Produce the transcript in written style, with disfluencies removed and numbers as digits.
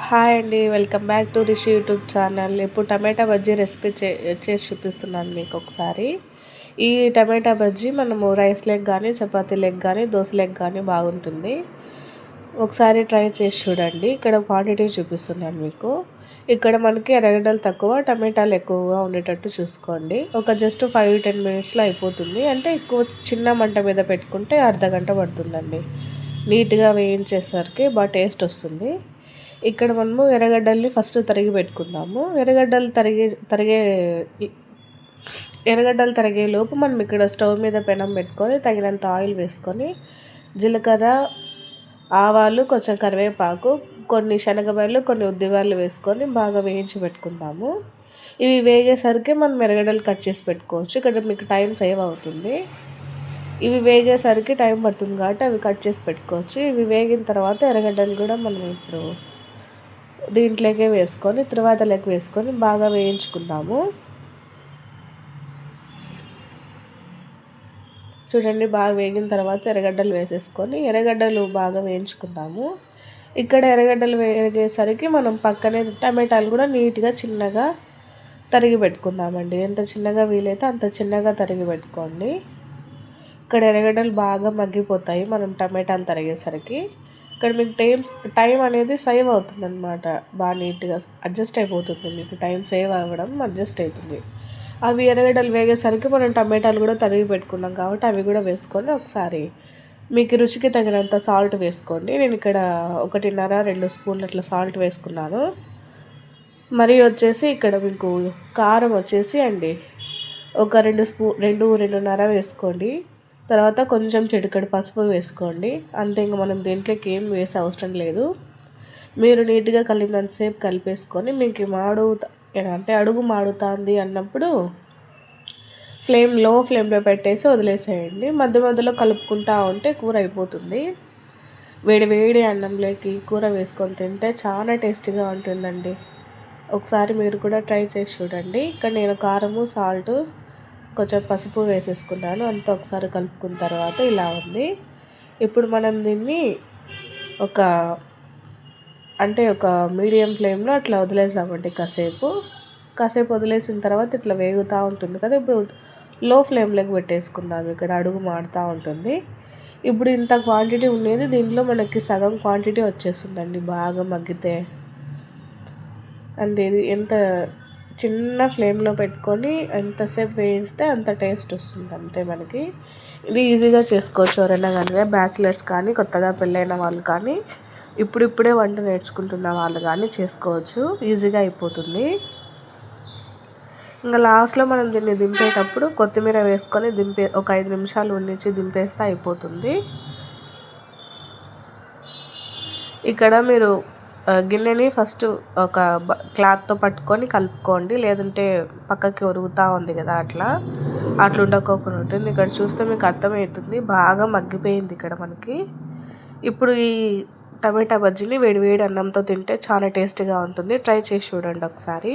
Hi అండి, welcome back to Rishi YouTube channel. ఇప్పుడు టమాటా bajji recipe చేసి చూపిస్తున్నాను మీకు ఒకసారి. ఈ టమాటా బజ్జీ మనము రైస్ లెగ్ కానీ, చపాతీ లెగ్ కానీ, దోశ లెగ్ కానీ బాగుంటుంది. ఒకసారి ట్రై చేసి చూడండి. ఇక్కడ క్వాంటిటీ చూపిస్తున్నాను మీకు. ఇక్కడ మనకి ఎర్రగడ్డలు తక్కువ, టమాటాలు ఎక్కువగా ఉండేటట్టు చూసుకోండి. ఒక జస్ట్ 5-10 మినిట్స్లో అయిపోతుంది. అంటే ఎక్కువ చిన్న మంట మీద పెట్టుకుంటే అర్ధగంట పడుతుందండి. నీట్గా వేయించేసరికి బాగా టేస్ట్ వస్తుంది. ఇక్కడ మనము ఎర్రగడ్డల్ని ఫస్ట్ తరిగి పెట్టుకుందాము. ఎర్రగడ్డలు తరిగే లోపు మనం ఇక్కడ స్టవ్ మీద పెనం పెట్టుకొని తగినంత ఆయిల్ వేసుకొని జీలకర్ర, ఆవాలు, కొంచెం కరివేపాకు, కొన్ని శనగబాయలు, కొన్ని ఉద్దిబాయలు వేసుకొని బాగా వేయించి పెట్టుకుందాము. ఇవి వేగేసరికి మనం ఎర్రగడ్డలు కట్ చేసి పెట్టుకోవచ్చు. ఇక్కడ మీకు టైం సేవ్ అవుతుంది. ఇవి వేగేసరికి టైం పడుతుంది కాబట్టి అవి కట్ చేసి పెట్టుకోవచ్చు. ఇవి వేగిన తర్వాత ఎర్రగడ్డలు కూడా మనం ఇప్పుడు దీంట్లోకే వేసుకొని తిరువాతలోకి వేసుకొని బాగా వేయించుకుందాము. చూడండి, బాగా వేగిన తర్వాత ఎర్రగడ్డలు వేసేసుకొని ఎర్రగడ్డలు బాగా వేయించుకుందాము. ఇక్కడ ఎర్రగడ్డలు వేగేసరికి మనం పక్కనే టమాటాలు కూడా నీట్గా చిన్నగా తరిగి పెట్టుకుందామండి. ఎంత చిన్నగా వీలైతే అంత చిన్నగా తరిగి పెట్టుకోండి. ఇక్కడ ఎర్రగడ్డలు బాగా మగ్గిపోతాయి మనం టమాటాలు తరిగేసరికి. ఇక్కడ మీకు టైం అనేది సేవ్ అవుతుంది అనమాట. బాగా నీట్గా అడ్జస్ట్ అయిపోతుంది. మీకు టైం సేవ్ అవ్వడం అడ్జస్ట్ అవుతుంది. అవి ఎర్రగడ్డలు వేగేసరికి మనం టమాటాలు కూడా తరిగి పెట్టుకున్నాం కాబట్టి అవి కూడా వేసుకొని ఒకసారి మీకు రుచికి తగినంత సాల్ట్ వేసుకోండి. నేను ఇక్కడ 1.5-2 స్పూన్లు అట్లా సాల్ట్ వేసుకున్నాను. మరి వచ్చేసి ఇక్కడ మీకు కారం వచ్చేసి అండి ఒక 2-2.5 వేసుకోండి. తర్వాత కొంచెం చిటికెడు పసుపు వేసుకోండి. అంతే, ఇంక మనం దీంట్లోకి ఏం వేసే అవసరం లేదు. మీరు నీట్గా కలిపినంతసేపు కలిపేసుకొని మీకు అంటే అడుగు మాడుతుంది అన్నప్పుడు లో ఫ్లేమ్లో పెట్టేసి వదిలేసేయండి. మధ్య మధ్యలో కలుపుకుంటూ ఉంటే కూర అయిపోతుంది. వేడి వేడి అన్నంలోకి కూర వేసుకొని తింటే చాలా టేస్టీగా ఉంటుందండి. ఒకసారి మీరు కూడా ట్రై చేసి చూడండి. ఇక్కడ నేను కారము, సాల్ట్, కొంచెం పసుపు వేసేసుకున్నాను. అంతా ఒకసారి కలుపుకున్న తర్వాత ఇలా ఉంది. ఇప్పుడు మనం దీన్ని ఒక మీడియం ఫ్లేమ్లో అట్లా వదిలేసామండి. కాసేపు వదిలేసిన తర్వాత ఇట్లా వేగుతూ ఉంటుంది కదా. ఇప్పుడు లో ఫ్లేమ్లోకి పెట్టేసుకుందాం. ఇక్కడ అడుగు మాడుతూ ఉంటుంది. ఇప్పుడు ఇంత క్వాంటిటీ ఉండేది దీంట్లో మనకి సగం క్వాంటిటీ వచ్చేస్తుందండి బాగా మగ్గితే. అంతే, ఇది ఎంత చిన్న ఫ్లేమ్లో పెట్టుకొని ఎంతసేపు వేయిస్తే అంత టేస్ట్ వస్తుంది. అంతే, మనకి ఇది ఈజీగా చేసుకోవచ్చు. ఎవరైనా కానీ, బ్యాచిలర్స్ కానీ, కొత్తగా పెళ్ళైన వాళ్ళు కానీ, ఇప్పుడిప్పుడే వంట నేర్చుకుంటున్న వాళ్ళు కానీ చేసుకోవచ్చు. ఈజీగా అయిపోతుంది. ఇంకా లాస్ట్లో మనం దీన్ని దింపేటప్పుడు కొత్తిమీర వేసుకొని ఒక 5 నిమిషాలు ఉండించి దింపేస్తే అయిపోతుంది. ఇక్కడ మీరు గిన్నెని ఫస్ట్ ఒక క్లాత్తో పట్టుకొని కలుపుకోండి. లేదంటే పక్కకి ఒరుగుతూ ఉంది కదా, అట్లా ఉండకోకుండా ఉంటుంది. ఇక్కడ చూస్తే మీకు అర్థమవుతుంది బాగా మగ్గిపోయింది ఇక్కడ మనకి. ఇప్పుడు ఈ టమాటా బజ్జీని వేడి వేడి అన్నంతో తింటే చాలా టేస్టీగా ఉంటుంది. ట్రై చేసి చూడండి ఒకసారి.